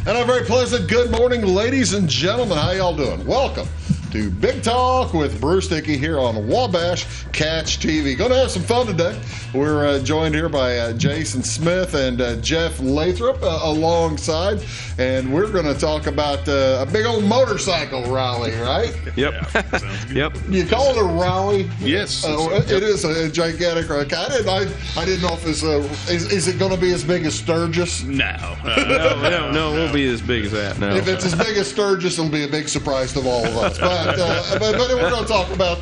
And a very pleasant good morning, ladies and gentlemen. How y'all doing? Welcome to Big Talk with Bruce Dickey here on Wabash Catch TV. Going to have some fun today. We're joined here by Jason Smith and Jeff Lathrop alongside, and we're going to talk about a big old motorcycle rally, right? Yep. Sounds good. Yep. You call it a rally? Yes. It is a gigantic rally. I didn't know if it's is it going to be as big as Sturgis? No. No, it won't be as big as that. No. If it's as big as Sturgis, it'll be a big surprise to all of us. But we're going to talk about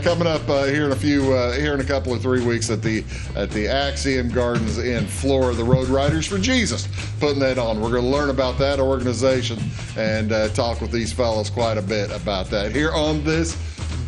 coming up here in a couple of 3 weeks at the Axiom Gardens in Flora, the Road Riders for Jesus, putting that on. We're going to learn about that organization and talk with these fellows quite a bit about that here on this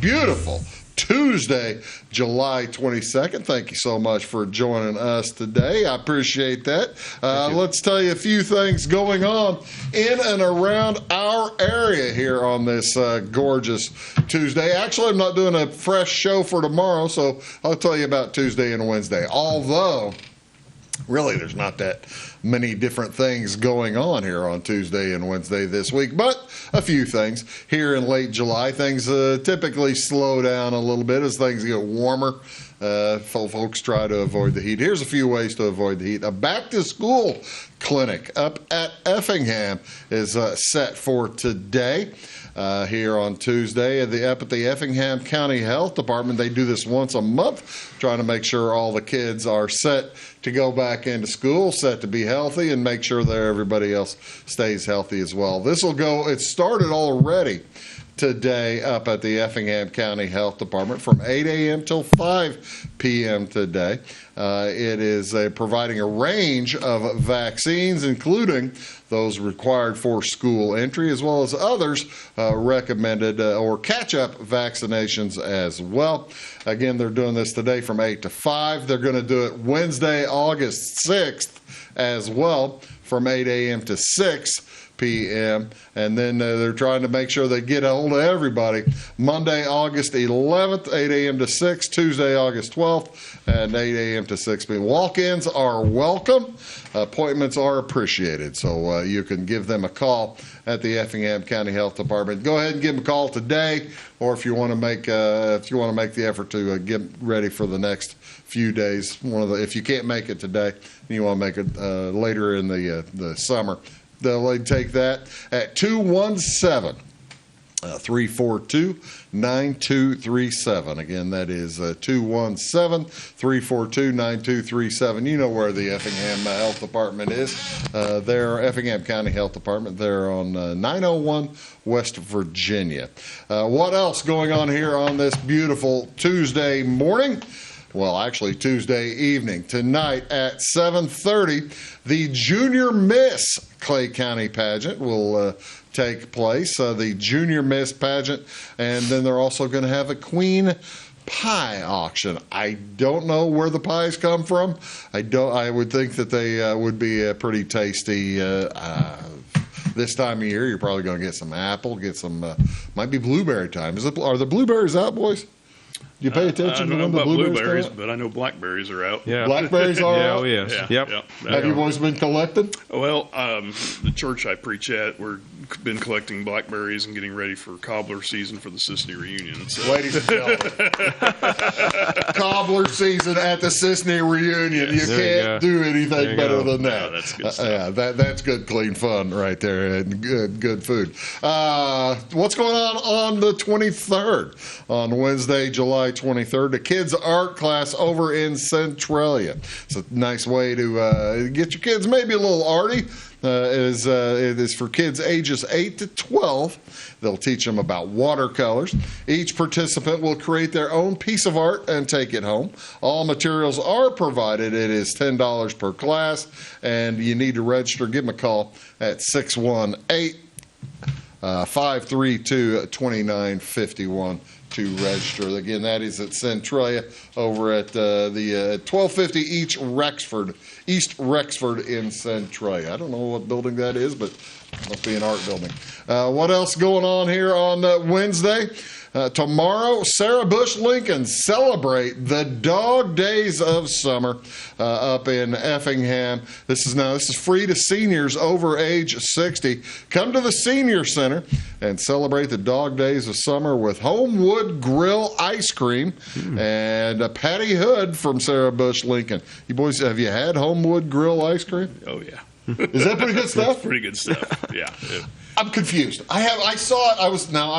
beautiful Tuesday, July 22nd. Thank you so much for joining us today. I appreciate that. Let's tell you a few things going on in and around our area here on this gorgeous Tuesday. Actually, I'm not doing a fresh show for tomorrow, so I'll tell you about Tuesday and Wednesday. Although, really, there's not that many different things going on here on Tuesday and Wednesday this week, but a few things. Here in late July, things typically slow down a little bit as things get warmer. Folks try to avoid the heat. Here's a few ways to avoid the heat. A back-to-school clinic up at Effingham is set for today. Here on Tuesday up at the Effingham County Health Department. They do this once a month, trying to make sure all the kids are set to go back into school, set to be healthy, and make sure that everybody else stays healthy as well. It started already today up at the Effingham County Health Department from 8 a.m. till 5 p.m. today. It is providing a range of vaccines, including those required for school entry, as well as others recommended or catch-up vaccinations as well. Again, they're doing this today from 8 to 5. They're going to do it Wednesday, August 6th as well, from 8 a.m. to 6 p.m. And then they're trying to make sure they get a hold of everybody. Monday, August 11th, 8 a.m. to 6. Tuesday, August 12th, and 8 a.m. to 6 p.m. Walk-ins are welcome. Appointments are appreciated. So you can give them a call at the Effingham County Health Department. Go ahead and give them a call today, or if you want to make the effort to get ready for the next few days. If you can't make it today, and you want to make it later in the summer, they'll take that at 217-342-9237. Again, that is 217-342-9237. You know where the Effingham Health Department is. They're Effingham County Health Department. They're on 901 West Virginia. What else going on here on this beautiful Tuesday morning? Well, actually, Tuesday evening. Tonight at 7:30, the Junior Miss Clay County pageant will take place, the Junior Miss pageant, and then they're also going to have a Queen Pie auction. I don't know where the pies come from. I would think that they would be pretty tasty. This time of year, you're probably going to get some apple, might be blueberry time. Are the blueberries out, boys? Do you pay attention to when the blueberries but I know blackberries are out. Yeah. Blackberries are out? Oh, yes. Yeah, Yep. Have you boys been collecting? Well, the church I preach at, we've been collecting blackberries and getting ready for cobbler season for the Sisney reunion. So. Ladies and gentlemen, cobbler season at the Sisney reunion. You can't do anything better than that. That's good stuff. That's good, clean fun right there, and good food. What's going on the 23rd? On Wednesday, July 23rd, the kids' art class over in Centralia. It's a nice way to get your kids maybe a little arty. It is for kids ages 8 to 12. They'll teach them about watercolors. Each participant will create their own piece of art and take it home. All materials are provided. It is $10 per class, and you need to register. Give them a call at 618-532-2951 to register. Again, that is at Centralia over at the 1250 East Rexford in Centralia. I don't know what building that is, but it must be an art building. What else going on here on Wednesday? Tomorrow, Sarah Bush Lincoln celebrate the dog days of summer up in Effingham. This is free to seniors over age 60. Come to the Senior Center and celebrate the dog days of summer with Homewood Grill ice cream and a Patty Hood from Sarah Bush Lincoln. You boys, have you had Homewood Grill ice cream? Oh, yeah. Is that pretty good stuff? Pretty good stuff, yeah. I'm confused. I saw it. I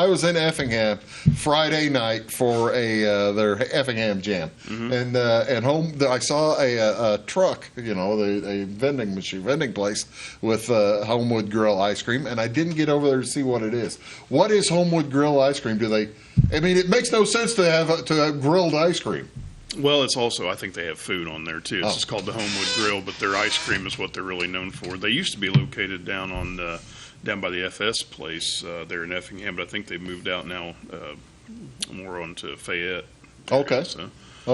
was in Effingham Friday night for their Effingham Jam, and I saw a truck, a vending place with Homewood Grill ice cream, and I didn't get over there to see what it is. What is Homewood Grill ice cream? It makes no sense to have grilled ice cream. Well, it's also, I think they have food on there, too. It's just called the Homewood Grill, but their ice cream is what they're really known for. They used to be located down by the FS place there in Effingham, but I think they've moved out now more onto Fayette. Okay. So.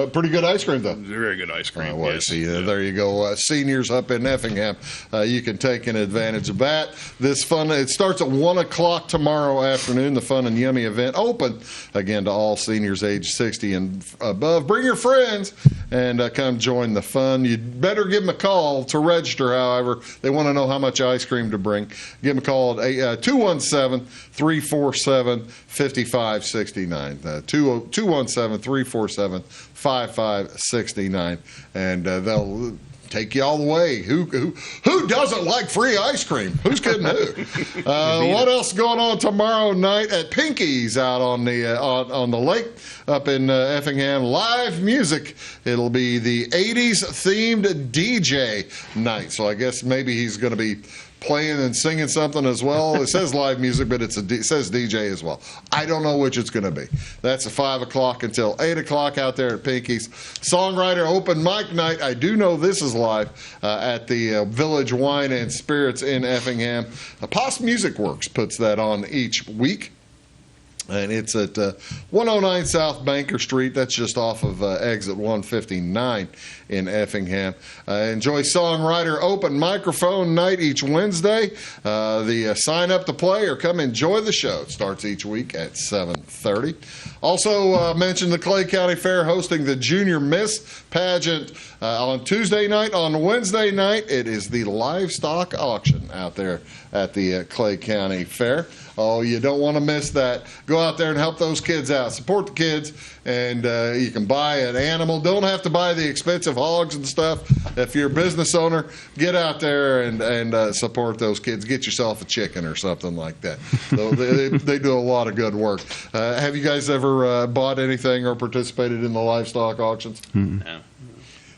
Pretty good ice cream, though. Very good ice cream. Yes. There you go. Seniors up in Effingham, you can take an advantage of that. This fun, it starts at 1 o'clock tomorrow afternoon, the Fun and Yummy event, open, again, to all seniors age 60 and above. Bring your friends and come join the fun. You'd better give them a call to register, however. They want to know how much ice cream to bring. Give them a call at 217-347-5569. 217-347-5569, and they'll take you all the way. Who doesn't like free ice cream? Who's kidding who? What else going on tomorrow night at Pinky's out on the lake up in Effingham? Live music. It'll be the 80s themed DJ night. So I guess maybe he's going to be playing and singing something as well. It says live music, but it says DJ as well. I don't know which it's going to be. That's at 5 o'clock until 8 o'clock out there at Pinky's. Songwriter open mic night. I do know this is live at the Village Wine and Spirits in Effingham. Post Music Works puts that on each week. And it's at 109 South Banker Street. That's just off of exit 159 in Effingham. Enjoy Songwriter Open Microphone Night each Wednesday. The sign up to play or come enjoy the show. It starts each week at 7:30. Also mentioned the Clay County Fair hosting the Junior Miss pageant on Tuesday night. On Wednesday night, it is the livestock auction out there at the Clay County Fair. Oh, you don't want to miss that. Go out there and help those kids out. Support the kids, and you can buy an animal. Don't have to buy the expensive hogs and stuff. If you're a business owner, get out there and support those kids. Get yourself a chicken or something like that. So they do a lot of good work. Have you guys ever bought anything or participated in the livestock auctions? Mm-hmm. No.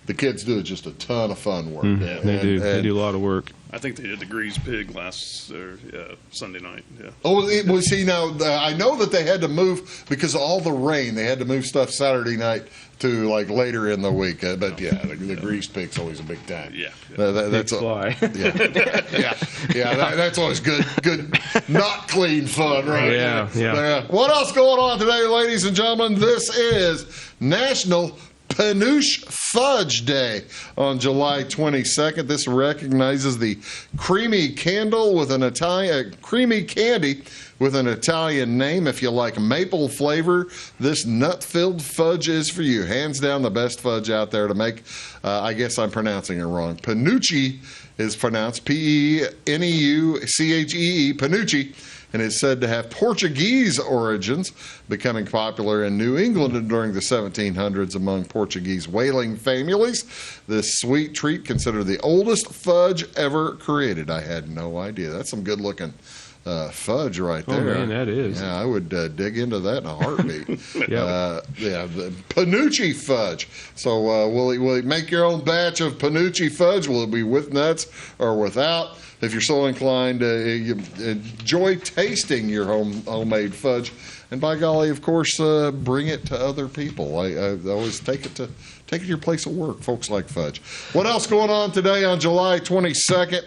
The kids do just a ton of fun work. Mm-hmm. They do a lot of work. I think they did the Grease Pig Sunday night. Yeah. Oh, well, see, now I know that they had to move because of all the rain. They had to move stuff Saturday night to like later in the week. But yeah, the Grease Pig's always a big time. Yeah. That's fly. That's always good, not clean fun, right? Yeah. What else going on today, ladies and gentlemen? This is National Panouche Fudge Day on July 22nd. This recognizes the creamy candy with an Italian name. If you like maple flavor, this nut-filled fudge is for you. Hands down the best fudge out there to make. I guess I'm pronouncing it wrong. Panucci is pronounced P-E-N-E-U-C-H-E-E, Panucci, and is said to have Portuguese origins, becoming popular in New England during the 1700s among Portuguese whaling families. This sweet treat considered the oldest fudge ever created. I had no idea. That's some good-looking fudge right there. Oh, man, that is. Yeah, I would dig into that in a heartbeat. The Panucci fudge. So will he make your own batch of Panucci fudge? Will it be with nuts or without? If you're so inclined, you enjoy tasting your homemade fudge. And by golly, of course, bring it to other people. I always take it to your place of work. Folks like fudge. What else going on today on July 22nd?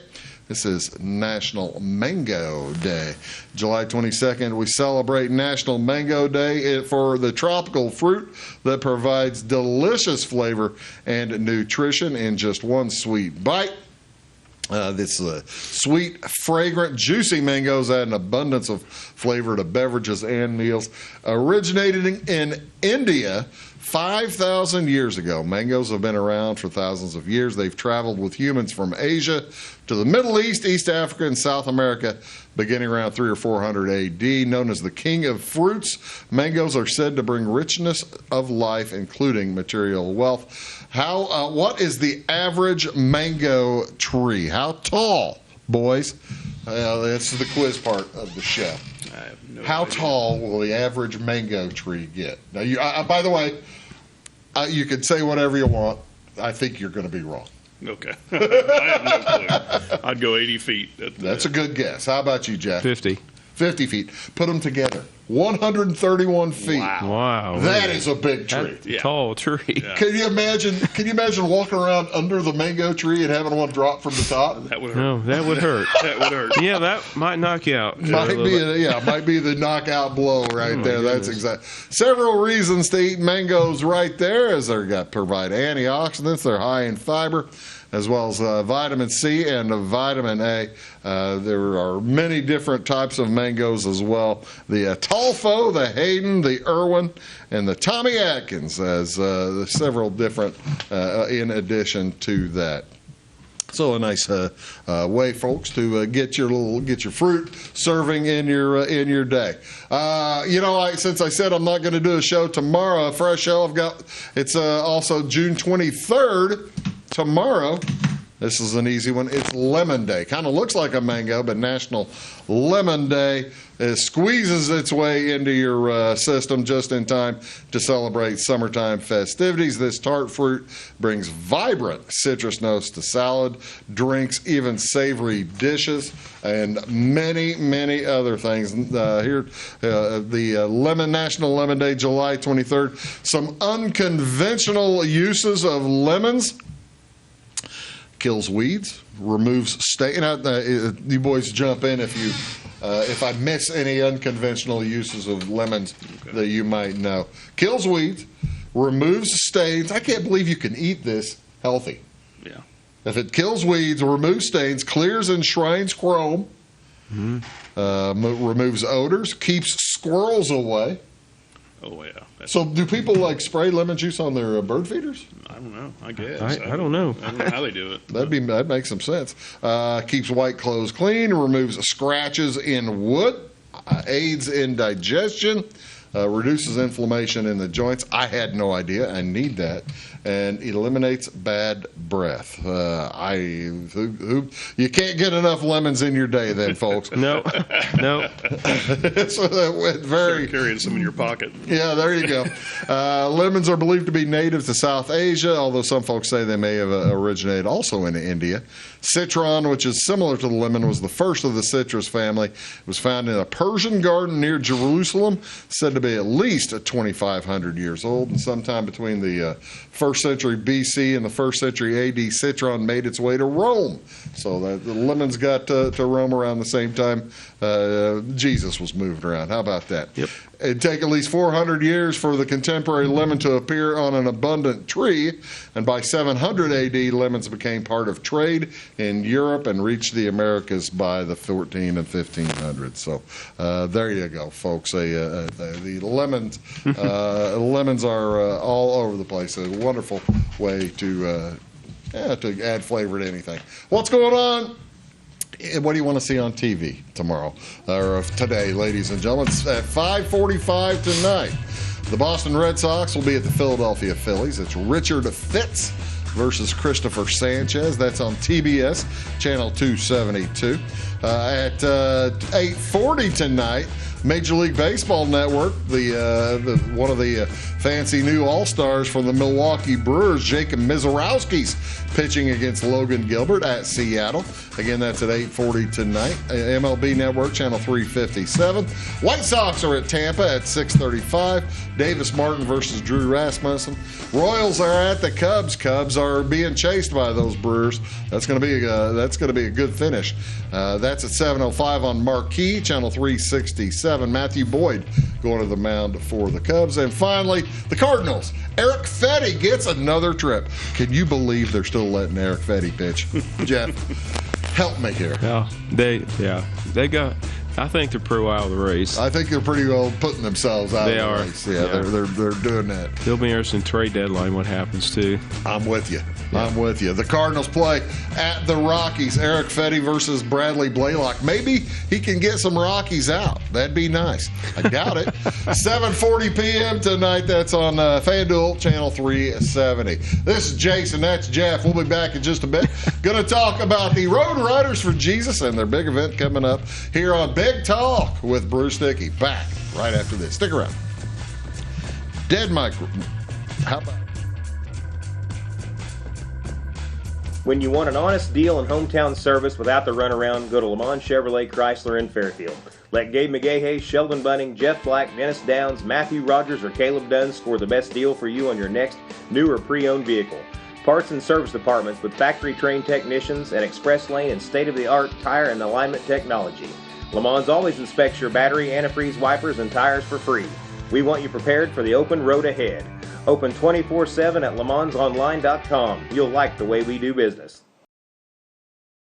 This is National Mango Day. July 22nd, we celebrate National Mango Day for the tropical fruit that provides delicious flavor and nutrition in just one sweet bite. This sweet, fragrant, juicy mangoes add an abundance of flavor to beverages and meals. Originated in India 5,000 years ago, mangoes have been around for thousands of years. They've traveled with humans from Asia to the Middle East, East Africa, and South America, beginning around 300 or 400 A.D. Known as the king of fruits, mangoes are said to bring richness of life, including material wealth. What is the average mango tree? How tall, boys? This is the quiz part of the show. I have no How idea. tall will the average mango tree get? Now, by the way, you can say whatever you want. I think you're going to be wrong. Okay. I have no clue. I'd go 80 feet. That's a good guess. How about you, Jeff? 50. 50 feet. Put them together. 131 feet. Wow. That is a big tree. That's a tall tree. Yeah. Can you imagine walking around under the mango tree and having one drop from the top? That would hurt. No, that would hurt. That would hurt. Yeah, that might knock you out. Might be the knockout blow right there. That's exact. Several reasons to eat mangoes right there, as they provide antioxidants. They're high in fiber, as well as vitamin C and vitamin A. There are many different types of mangoes as well. The Tolfo, the Hayden, the Irwin, and the Tommy Atkins, as several different in addition to that. So a nice way, folks, to get your fruit serving in your day. Since I said I'm not going to do a show tomorrow, a fresh show it's also June 23rd. Tomorrow, this is an easy one. It's Lemon Day. Kind of looks like a mango, but National Lemon Day squeezes its way into your system just in time to celebrate summertime festivities. This tart fruit brings vibrant citrus notes to salad, drinks, even savory dishes, and many, many other things. The National Lemon Day, July 23rd. Some unconventional uses of lemons. Kills weeds, removes stain. You boys jump in if I miss any unconventional uses of lemons that you might know. Kills weeds, removes stains. I can't believe you can eat this healthy. Yeah. If it kills weeds, removes stains, clears and shrines chrome, removes odors, keeps squirrels away. Oh, yeah. So do people spray lemon juice on their bird feeders? I don't know. I guess. I don't know. I don't know how they do it. That'd make some sense. Keeps white clothes clean, removes scratches in wood, aids in digestion, reduces inflammation in the joints. I had no idea. I need that. And eliminates bad breath. You can't get enough lemons in your day, then, folks. No. So that went very. Start carrying some in your pocket. Yeah, there you go. Lemons are believed to be native to South Asia, although some folks say they may have originated also in India. Citron, which is similar to the lemon, was the first of the citrus family. It was found in a Persian garden near Jerusalem, said to be at least 2,500 years old, and sometime between the 1st century BC and the 1st century AD, citron made its way to Rome. So the lemons got to Rome around the same time Jesus was moved around. How about that? Yep. It'd take at least 400 years for the contemporary lemon to appear on an abundant tree, and by 700 AD, lemons became part of trade in Europe and reached the Americas by the 14 and 1500s. So there you go, folks. The lemons are all over the place. A wonderful way to add flavor to anything. What's going on? What do you want to see on TV tomorrow or today, ladies and gentlemen? It's at 5:45 tonight. The Boston Red Sox will be at the Philadelphia Phillies. It's Richard Fitz versus Christopher Sanchez. That's on TBS, channel 272. At 8:40 tonight, Major League Baseball Network, one of the fancy new All-Stars from the Milwaukee Brewers, Jacob Misiorowski's pitching against Logan Gilbert at Seattle. Again, that's at 8:40 tonight. MLB Network, channel 357. White Sox are at Tampa at 6:35. Davis Martin versus Drew Rasmussen. Royals are at the Cubs. Cubs are being chased by those Brewers. That's going to be a good finish. That's at 7:05 on Marquee, channel 367. Matthew Boyd going to the mound for the Cubs. And finally, the Cardinals. Eric Fetty gets another trip. Can you believe they're still letting Eric Fetty pitch? Jeff? help me here. Yeah, they got. I think they're pretty out of the race. I think they're pretty well putting themselves out They of the are. race. Yeah, Yeah. They're doing that. It'll be interesting trade deadline what happens too. I'm with you. I'm with you. The Cardinals play at the Rockies. Eric Fetty versus Bradley Blaylock. Maybe he can get some Rockies out. That'd be nice. I doubt it. 7:40 p.m. tonight. That's on FanDuel Channel 370. This is Jason. That's Jeff. We'll be back in just a bit. Going to talk about the Road Riders for Jesus and their big event coming up here on Big Talk with Bruce Dickey. Back right after this. Stick around. Dead Mike. How about When you want an honest deal and hometown service without the runaround, go to Lamont Chevrolet Chrysler in Fairfield. Let Gabe McGahey, Sheldon Bunning, Jeff Black, Dennis Downs, Matthew Rogers, or Caleb Dunn score the best deal for you on your next new or pre-owned vehicle. Parts and service departments with factory-trained technicians and express lane and state-of-the-art tire and alignment technology. Lamont always inspects your battery, antifreeze, wipers, and tires for free. We want you prepared for the open road ahead. Open 24/7 at LeMansOnline.com. You'll like the way we do business.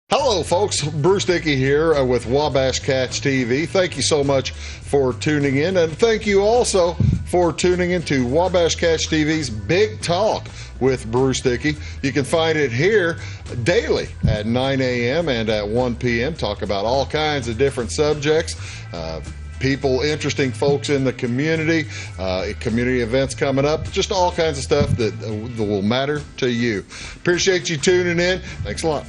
Hello, folks. Bruce Dickey here with Wabash Catch TV. Thank you so much for tuning in, and thank you also for tuning into Wabash Catch TV's Big Talk with Bruce Dickey. You can find it here daily at 9 a.m. and at 1 p.m. Talk about all kinds of different subjects. People, interesting folks in the community, community events coming up, just all kinds of stuff that will matter to you. Appreciate you tuning in. Thanks a lot.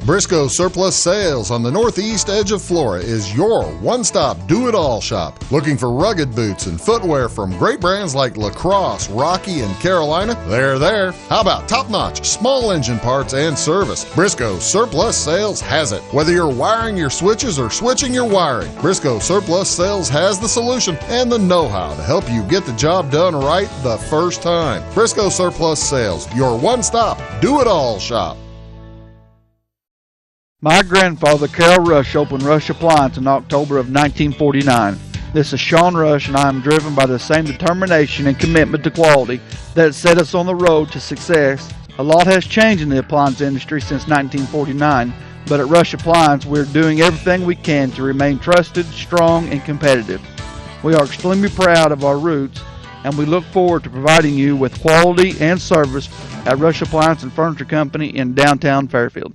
Briscoe Surplus Sales on the northeast edge of Flora is your one-stop do-it-all shop. Looking for rugged boots and footwear from great brands like Lacrosse, Rocky, and Carolina? They're there. How about top-notch small engine parts and service? Briscoe Surplus Sales has it. Whether you're wiring your switches or switching your wiring, Briscoe Surplus Sales has the solution and the know-how to help you get the job done right the first time. Briscoe Surplus Sales, your one-stop do-it-all shop. My grandfather, Carol Rush, opened Rush Appliance in October of 1949. This is Sean Rush, and I am driven by the same determination and commitment to quality that set us on the road to success. A lot has changed in the appliance industry since 1949, but at Rush Appliance, we're doing everything we can to remain trusted, strong, and competitive. We are extremely proud of our roots, and we look forward to providing you with quality and service at Rush Appliance and Furniture Company in downtown Fairfield.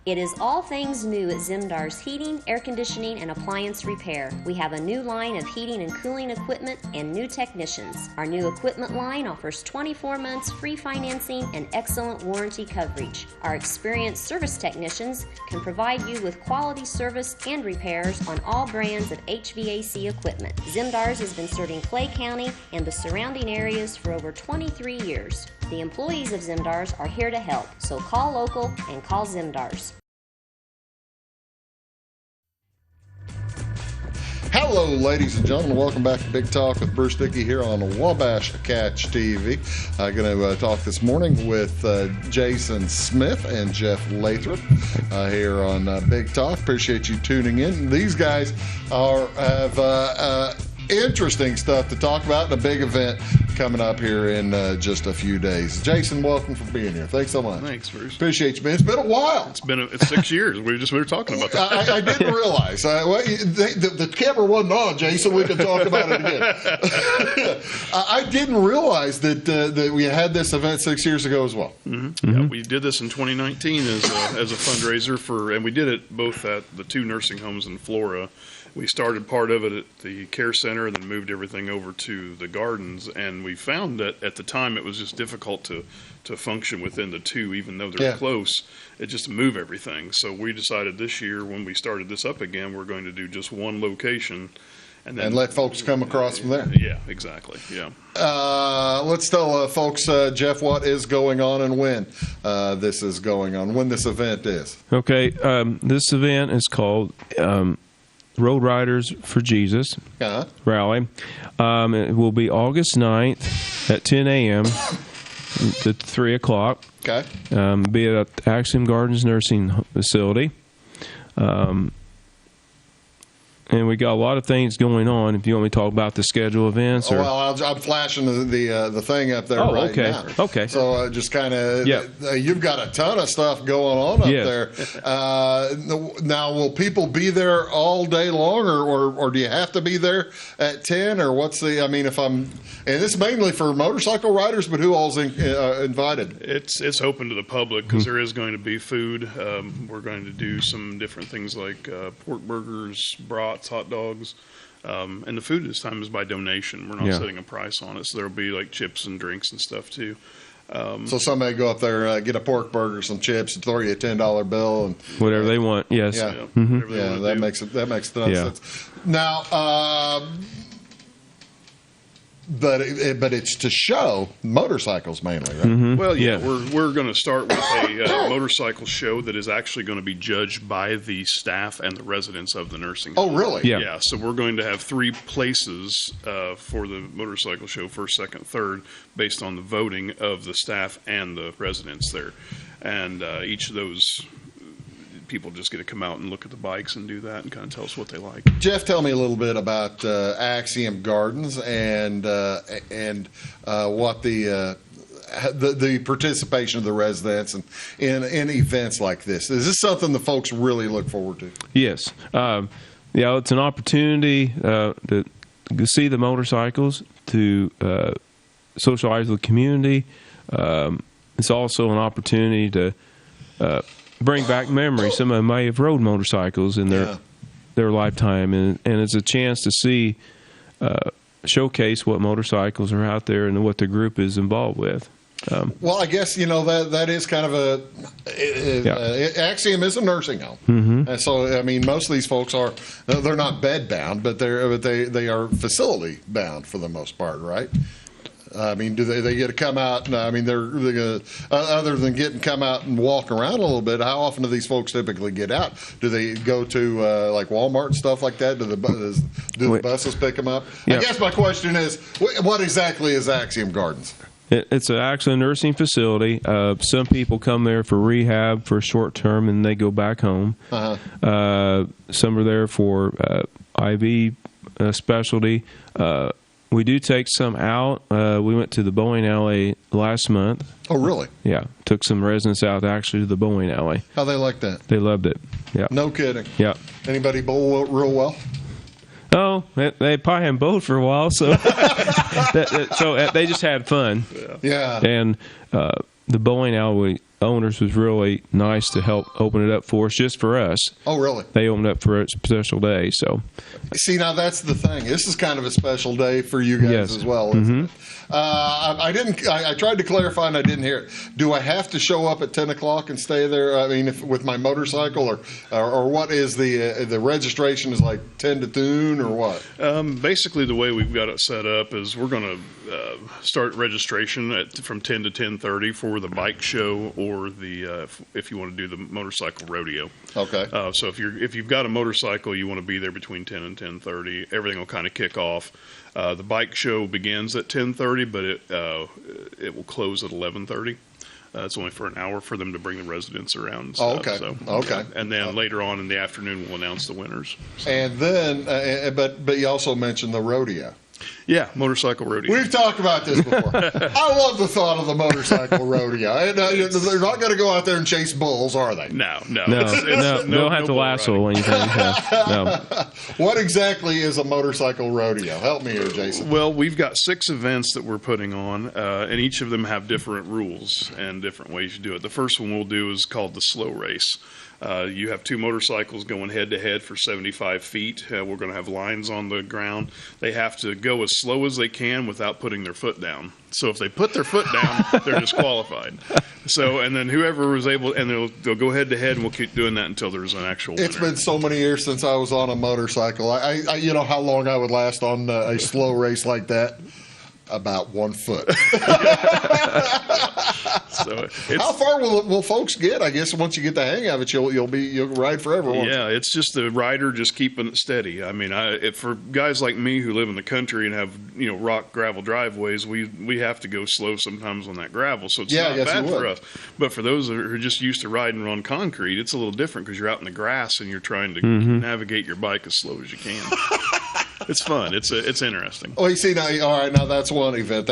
It is all things new at Zimdar's Heating, Air Conditioning, and Appliance Repair. We have a new line of heating and cooling equipment and new technicians. Our new equipment line offers 24 months free financing and excellent warranty coverage. Our experienced service technicians can provide you with quality service and repairs on all brands of HVAC equipment. Zimdar's has been serving Clay County and the surrounding areas for over 23 years. The employees of Zimdar's are here to help, so call local and call Zimdar's. Hello, ladies and gentlemen. Welcome back to Big Talk with Bruce Dickey here on Wabash Catch TV. I'm going to talk this morning with Jason Smith and Jeff Lathrop here on Big Talk. Appreciate you tuning in. These guys have interesting stuff to talk about and a big event coming up here in just a few days. Jason, welcome for being here. Thanks so much. Thanks, Bruce. Appreciate you, man. It's been a while. It's 6 years. We were talking about that. I didn't realize. The camera wasn't on, Jason. We can talk about it again. I didn't realize that we had this event 6 years ago as well. Mm-hmm. Yeah, we did this in 2019 as a fundraiser and we did it both at the two nursing homes in Flora. We started part of it at the care center and then moved everything over to the gardens. And we found that at the time it was just difficult to function within the two, even though they're close. It just move everything. So we decided this year when we started this up again, we're going to do just one location. And let folks come across from there. Yeah, exactly. Yeah. Let's tell folks, Jeff, what is going on and when this is going on, when this event is. Okay, this event is called Road Riders for Jesus Rally. It will be August 9th at 10 a.m. to 3 o'clock. Okay. Be at Axiom Gardens Nursing Facility. and we got a lot of things going on. If you want me to talk about the schedule events, or I'm flashing the thing up there oh, right okay. now. Okay. So just kind of, Yeah. You've got a ton of stuff going on up Yes. there. Now, will people be there all day long, or do you have to be there at 10, or what's the? I mean, and this is mainly for motorcycle riders, but who all's invited? It's open to the public because there is going to be food. We're going to do some different things like pork burgers, brats, hot dogs. And the food this time is by donation. We're not setting a price on it, so there'll be like chips and drinks and stuff too. So somebody go up there, get a pork burger, some chips, and throw you a $10 bill, and whatever they want. Yes. Yeah, Whatever they yeah, wanna that do. makes a ton of sense. Now, but it's to show motorcycles mainly, right? Well, yeah, Yeah. we're going to start with a motorcycle show that is actually going to be judged by the staff and the residents of the nursing home. Oh, really? Yeah. Yeah, so we're going to have 3 places for the motorcycle show, first, second, third, based on the voting of the staff and the residents there. And each of those people just get to come out and look at the bikes and do that and kind of tell us what they like. Jeff, tell me a little bit about Axiom Gardens and what the participation of the residents and in events like this. Is this something the folks really look forward to? Yes. It's an opportunity to see the motorcycles, to socialize with the community. It's also an opportunity to bring back memories. Some of them may have rode motorcycles in their lifetime, and it's a chance to see, showcase what motorcycles are out there and what the group is involved with. Well, I guess that is kind of Axiom is a nursing home, and so I mean most of these folks they're not bed bound, but they are facility bound for the most part, right? I mean, do they get to come out? I mean, they're gonna, other than come out and walk around a little bit. How often do these folks typically get out? Do they go to like Walmart and stuff like that? Do the buses pick them up? Yeah. I guess my question is, what exactly is Axiom Gardens? It's actually a nursing facility. Some people come there for rehab for short term, and they go back home. Some are there for IV specialty. We do take some out. We went to the bowling alley last month. Oh, really? Yeah. Took some residents out actually to the bowling alley. How they like that? They loved it. Yeah. No kidding. Yeah. Anybody bowl real well? Oh, they probably haven't bowled for a while, so so they just had fun. Yeah. And the bowling alley owners was really nice to help open it up for us, just for us. Oh, really? They opened up for a special day. So, see, now that's the thing. This is kind of a special day for you guys as well, isn't it? I tried to clarify and I didn't hear it. Do I have to show up at 10 o'clock and stay there? I mean, with my motorcycle, or what is the registration is like 10 to noon or what? Basically, the way we've got it set up is we're going to start registration from 10 to 10:30 for the bike show or the if you want to do the motorcycle rodeo. Okay. So if you've got a motorcycle, you want to be there between 10 and 10:30. Everything will kind of kick off. The bike show begins at 10:30, but it will close at 11:30. It's only for an hour for them to bring the residents around and stuff. Okay. So, Okay. And then later on in the afternoon, we'll announce the winners. So. And then, but you also mentioned the rodeo. Yeah, motorcycle rodeo. We've talked about this before. I love the thought of the motorcycle rodeo. And, they're not going to go out there and chase bulls, are they? No. no, they don't have to lasso or anything. No. What exactly is a motorcycle rodeo? Help me here, Jason. Well, we've got 6 events that we're putting on, and each of them have different rules and different ways you do it. The first one we'll do is called the slow race. You have 2 motorcycles going head-to-head for 75 feet. We're going to have lines on the ground. They have to go as slow as they can without putting their foot down. So if they put their foot down, they're disqualified. So, and then whoever was able, and they'll go head-to-head, and we'll keep doing that until there's an actual winner. It's been so many years since I was on a motorcycle. I you know how long I would last on a slow race like that? About 1 foot. So how far will folks get? I guess once you get the hang of it, you'll ride forever. Yeah, it's just the rider just keeping it steady. I mean, for guys like me who live in the country and have rock gravel driveways, we have to go slow sometimes on that gravel, so it's not bad for us. But for those who are just used to riding on concrete, it's a little different because you're out in the grass and you're trying to navigate your bike as slow as you can. It's fun. It's interesting. Well, you see now. All right, now that's one event.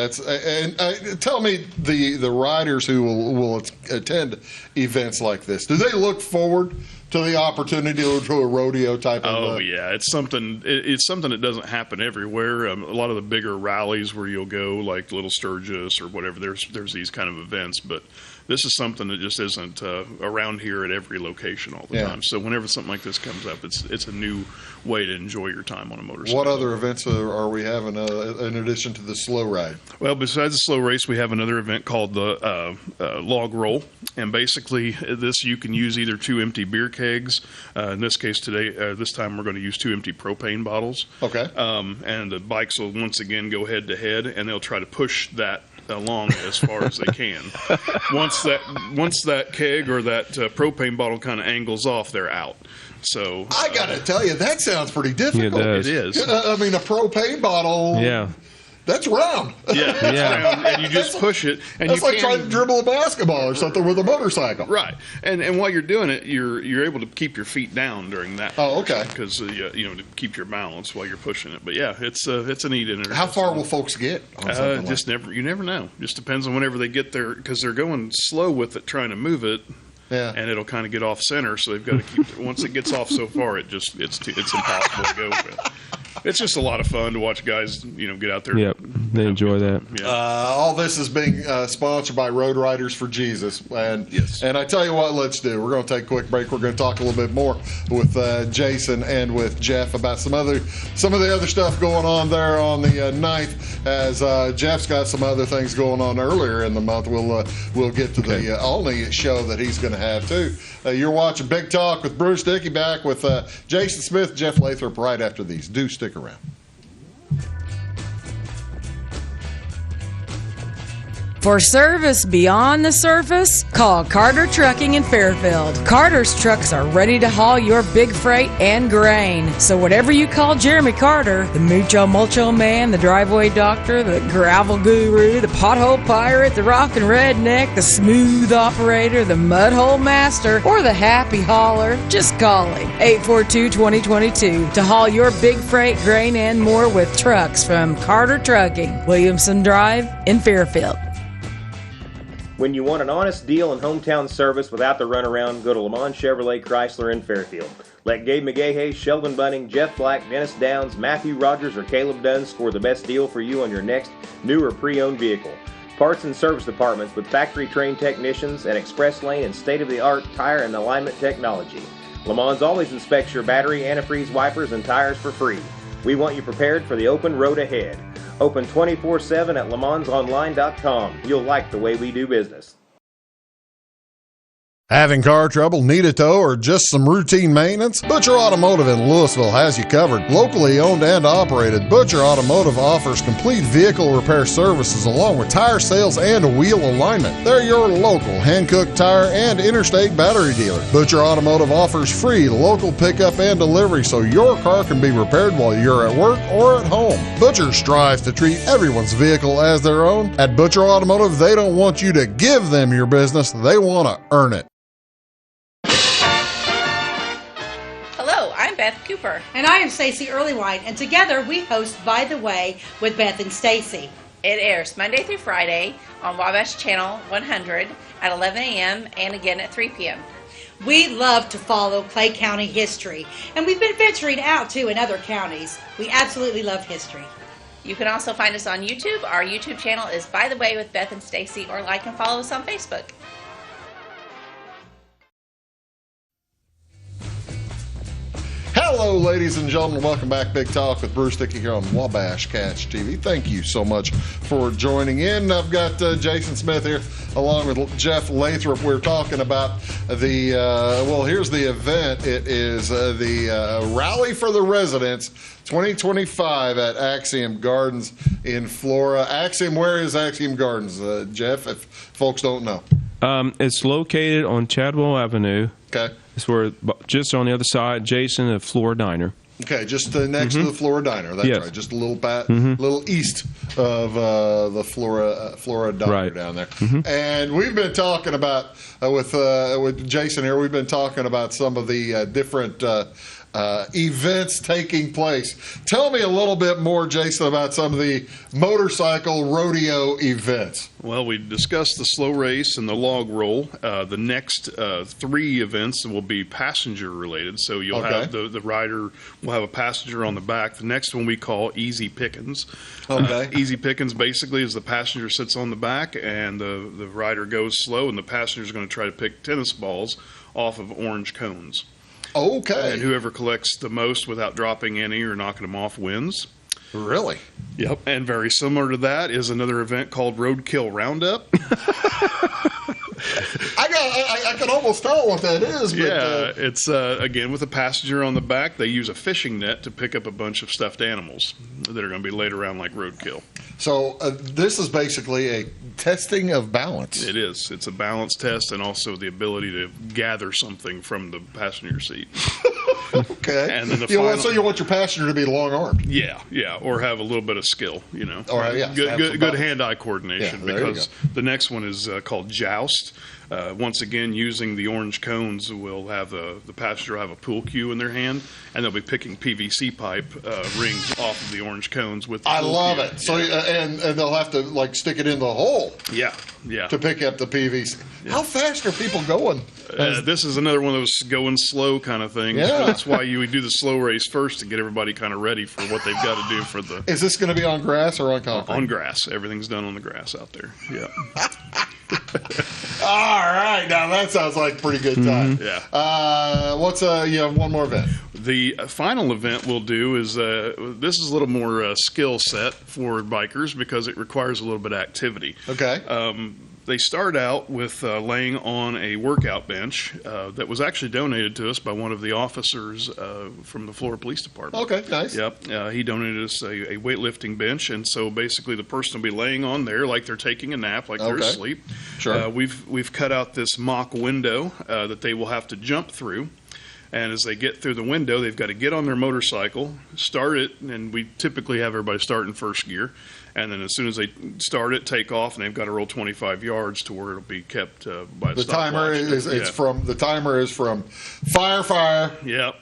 Tell me the riders who will attend events like this. Do they look forward to the opportunity to a rodeo type of? Oh yeah, it's something. It's something that doesn't happen everywhere. A lot of the bigger rallies where you'll go, like Little Sturgis or whatever. There's these kind of events, but this is something that just isn't around here at every location all the time. So whenever something like this comes up, it's a new way to enjoy your time on a motorcycle. What other events are we having in addition to the slow ride? Well, besides the slow race, we have another event called the log roll, and basically this you can use either 2 empty beer kegs. In this case this time we're going to use 2 empty propane bottles. Okay. And the bikes will once again go head to head, and they'll try to push that along as far as they can. Once that keg or that propane bottle kind of angles off, they're out. So I gotta tell you, that sounds pretty difficult. It is. I mean, a propane bottle. Yeah. That's round. Yeah, it's round, and you just push it. And that's like trying to dribble a basketball or something with a motorcycle. Right, and while you're doing it, you're able to keep your feet down during that. Oh, okay. Because to keep your balance while you're pushing it. But yeah, it's a neat interesting. How far will folks get? You never know. Just depends on whenever they get there, because they're going slow with it, trying to move it. Yeah. And it'll kind of get off center, so they've got to keep. Once it gets off so far, it's impossible to go with. It's just a lot of fun to watch guys, get out there. Yep, they enjoy that. Yeah. All this is being sponsored by Road Riders for Jesus, and I tell you what, let's do. We're going to take a quick break. We're going to talk a little bit more with Jason and with Jeff about some of the other stuff going on there on the 9th, as Jeff's got some other things going on earlier in the month. We'll get to the only show that he's going to have too. You're watching Big Talk with Bruce Dickey, back with Jason Smith, Jeff Lathrop right after these. Do stick around. For service beyond the surface, call Carter Trucking in Fairfield. Carter's trucks are ready to haul your big freight and grain. So whatever you call Jeremy Carter, the Mucho Mulcho Man, the driveway doctor, the gravel guru, the pothole pirate, the rockin' redneck, the smooth operator, the mudhole master, or the happy hauler, just call him. 842-2022 to haul your big freight, grain, and more with trucks from Carter Trucking, Williamson Drive in Fairfield. When you want an honest deal and hometown service without the runaround, go to Le Mans Chevrolet Chrysler in Fairfield. Let Gabe McGahey, Sheldon Bunning, Jeff Black, Dennis Downs, Matthew Rogers, or Caleb Dunn score the best deal for you on your next new or pre-owned vehicle. Parts and service departments with factory-trained technicians and express lane and state-of-the-art tire and alignment technology. Le Mans always inspects your battery, antifreeze, wipers, and tires for free. We want you prepared for the open road ahead. Open 24/7 at lemansonline.com. You'll like the way we do business. Having car trouble, need a tow, or just some routine maintenance? Butcher Automotive in Louisville has you covered. Locally owned and operated, Butcher Automotive offers complete vehicle repair services along with tire sales and wheel alignment. They're your local hand-cooked tire and interstate battery dealer. Butcher Automotive offers free local pickup and delivery so your car can be repaired while you're at work or at home. Butcher strives to treat everyone's vehicle as their own. At Butcher Automotive, they don't want you to give them your business, they want to earn it. I'm Beth Cooper. And I am Stacey Earlywine, and together we host By the Way with Beth and Stacey. It airs Monday through Friday on Wabash Channel 100 at 11 a.m. and again at 3 p.m. We love to follow Clay County history, and we've been venturing out too in other counties. We absolutely love history. You can also find us on YouTube. Our YouTube channel is By the Way with Beth and Stacey, or like and follow us on Facebook. Hello, ladies and gentlemen. Welcome back. Big Talk with Bruce Dickey here on Wabash Catch TV. Thank you so much for joining in. I've got Jason Smith here along with Jeff Lathrop. We're talking about here's the event. It is the Rally for the Residents 2025 at Axiom Gardens in Flora. Axiom, where is Axiom Gardens, Jeff, if folks don't know? It's located on Chadwell Avenue. Okay. It's where, just on the other side, adjacent to Flora Diner. Okay, just next to the Flora Diner. That's right. Just a little east of the Flora Diner down there. And we've been talking about with Jason here. We've been talking about some of the different events taking place. Tell me a little bit more, Jason, about some of the motorcycle rodeo events. Well, we discussed the slow race and the log roll. The next 3 events will be passenger related. So you'll have the rider will have a passenger on the back. The next one we call Easy Pickings. Okay. Easy Pickings basically is the passenger sits on the back and the rider goes slow, and the passenger is going to try to pick tennis balls off of orange cones. Okay. And whoever collects the most without dropping any or knocking them off wins. Really? Yep. And very similar to that is another event called Roadkill Roundup. I can almost tell what that is. But, it's again with a passenger on the back. They use a fishing net to pick up a bunch of stuffed animals that are going to be laid around like roadkill. So this is basically a testing of balance. It is. It's a balance test and also the ability to gather something from the passenger seat. Okay. And then so you want your passenger to be long-armed. Yeah, or have a little bit of skill, Or good hand-eye coordination. Yeah, because the next one is called Joust. Once again, using the orange cones, we'll have the passenger have a pool cue in their hand, and they'll be picking PVC pipe rings off of the orange cones with the I pool love cue. it. So and they'll have to stick it in the hole. Yeah. To pick up the PVC. Yeah. How fast are people going? This is another one of those going slow kind of things. Yeah. That's why we do the slow race first to get everybody kind of ready for what they've got to do for the. Is this going to be on grass or on concrete? On grass. Everything's done on the grass out there. Yeah. All right, now that sounds like a pretty good time. Yeah. You have one more event. The final event we'll do is this is a little more skill set for bikers because it requires a little bit of activity. Okay. They start out with laying on a workout bench that was actually donated to us by one of the officers from the Flora Police Department. Okay, nice. Yep. He donated us a weightlifting bench, and so basically the person will be laying on there like they're taking a nap, like they're asleep. Sure. We've cut out this mock window that they will have to jump through. And as they get through the window, they've got to get on their motorcycle, start it, and we typically have everybody start in first gear. And then as soon as they start it, take off, and they've got to roll 25 yards to where it'll be kept by the timer the timer is from fire. Yep.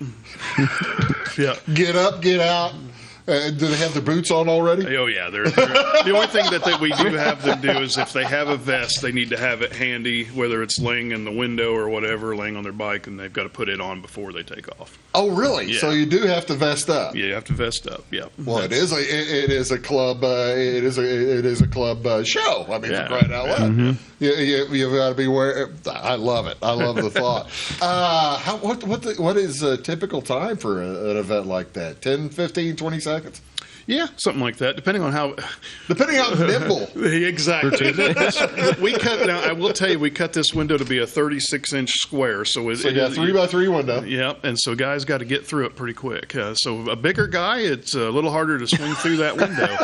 Yeah. Get up, get out. Do they have their boots on already? Oh, yeah. The only thing that we do have them do is if they have a vest, they need to have it handy, whether it's laying in the window or whatever, laying on their bike, and they've got to put it on before they take off. Oh, really? Yeah. So you do have to vest up? Yeah, you have to vest up, yeah. Well, it is a club show. I mean, for crying out loud. Mm-hmm. You've got to be aware. I love it. I love the thought. What is a typical time for an event like that? 10, 15, 20 seconds? Yeah, something like that, depending on how nimble. Exactly. Now, I will tell you, we cut this window to be a 36-inch square. So you got a 3x3 window. Yeah, and so guys got to get through it pretty quick. So a bigger guy, it's a little harder to swing through that window.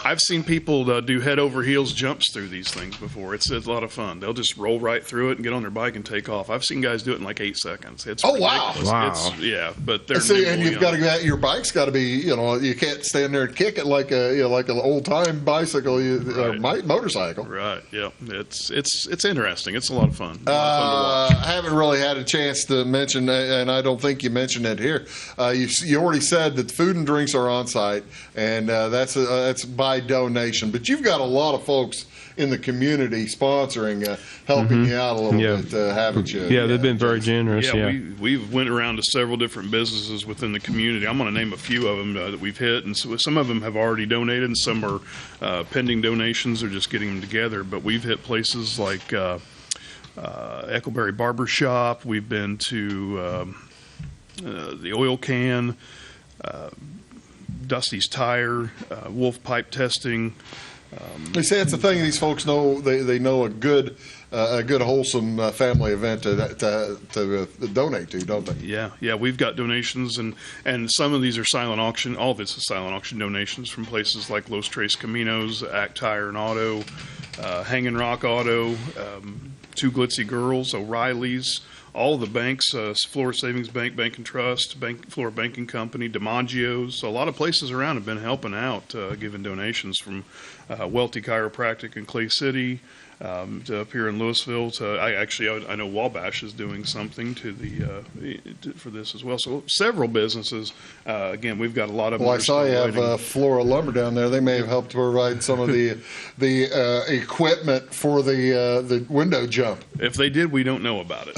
I've seen people do head over heels jumps through these things before. It's a lot of fun. They'll just roll right through it and get on their bike and take off. I've seen guys do it in like 8 seconds. It's ridiculous. Wow! But they're and you've got to your bike's got to be you can't stand there and kick it like like an old time bicycle or motorcycle. Right. Yeah. It's interesting. It's a lot of fun. I haven't really had a chance to mention, and I don't think you mentioned it here. You already said that food and drinks are on site, and that's by donation, but you've got a lot of folks in the community sponsoring, helping you out a little bit, haven't you? Yeah, they've been very generous. Yeah, we've went around to several different businesses within the community. I'm going to name a few of them that we've hit, and so some of them have already donated, and some are pending donations. They're just getting them together. But we've hit places like Eckleberry Barber Shop. We've been to the oil can, Dusty's tire, wolf pipe testing. They say it's a thing these folks know. They know a good wholesome family event to donate to, don't they? Yeah, we've got donations, and some of these are silent auction. All of it's a silent auction donations from places like Los Tres Caminos, Act Tire and Auto, Hanging Rock Auto, Two Glitzy Girls, O'Reilly's, all the banks, Flora Savings Bank, Bank and Trust, Flora Banking Company, DiMaggio's. So a lot of places around have been helping out, giving donations from Welty Chiropractic in Clay City, to up here in Louisville. I know Wabash is doing something for this as well. So several businesses. Again, we've got a lot of. Well, I saw you have Flora Lumber down there. They may have helped to provide some of the equipment for the window jump. If they did, we don't know about it.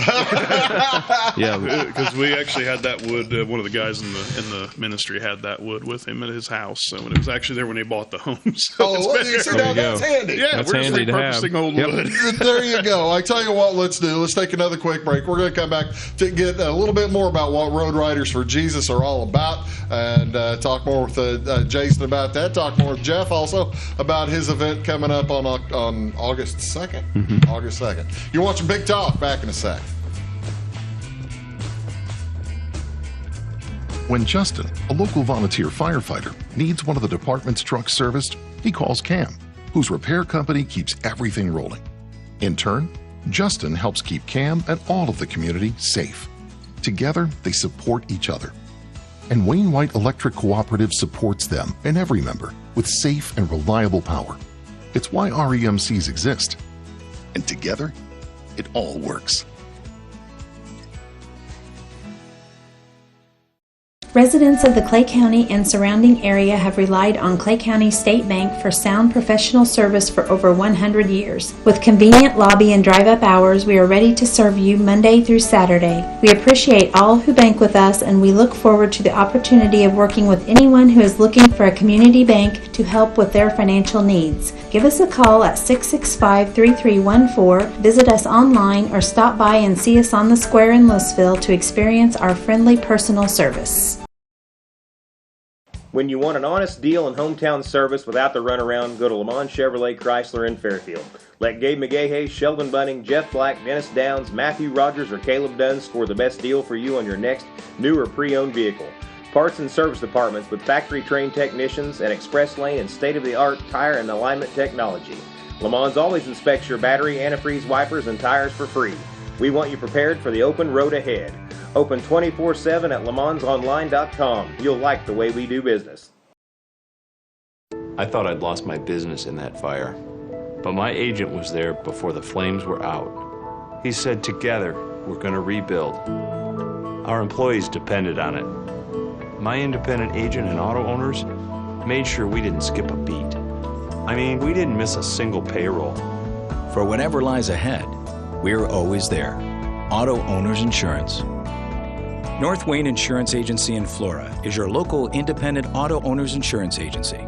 Yeah, because we actually had that wood. One of the guys in the ministry had that wood with him at his house. So it was actually there when they bought the home. So that's handy. Yeah, that's we're handy just repurposing old wood. There you go. I tell you what, let's do. Let's take another quick break. We're going to come back to get a little bit more about what Road Riders for Jesus are all about, and talk more with Jason about that. Talk more with Jeff also about his event coming up on August 2nd. Mm-hmm. August 2nd. You're watching Big Talk. Back in a sec. When Justin, a local volunteer firefighter, needs one of the department's trucks serviced, he calls Cam, whose repair company keeps everything rolling. In turn, Justin helps keep Cam and all of the community safe. Together, they support each other. And Wayne White Electric Cooperative supports them and every member with safe and reliable power. It's why REMCs exist. And together, it all works. Residents of the Clay County and surrounding area have relied on Clay County State Bank for sound professional service for over 100 years. With convenient lobby and drive-up hours, we are ready to serve you Monday through Saturday. We appreciate all who bank with us, and we look forward to the opportunity of working with anyone who is looking for a community bank to help with their financial needs. Give us a call at 665-3314, visit us online, or stop by and see us on the square in Louisville to experience our friendly personal service. When you want an honest deal and hometown service without the runaround, go to Lamont Chevrolet Chrysler in Fairfield. Let Gabe McGahey, Sheldon Bunning, Jeff Black, Dennis Downs, Matthew Rogers, or Caleb Dunn score the best deal for you on your next new or pre-owned vehicle. Parts and service departments with factory-trained technicians and express lane and state-of-the-art tire and alignment technology. Lamont's always inspects your battery, antifreeze, wipers, and tires for free. We want you prepared for the open road ahead. Open 24/7 at LeMansOnline.com. You'll like the way we do business. I thought I'd lost my business in that fire, but my agent was there before the flames were out. He said, together, we're going to rebuild. Our employees depended on it. My independent agent and auto owners made sure we didn't skip a beat. I mean, we didn't miss a single payroll. For whatever lies ahead, we're always there. Auto Owners Insurance. North Wayne Insurance Agency in Flora is your local independent auto owners insurance agency.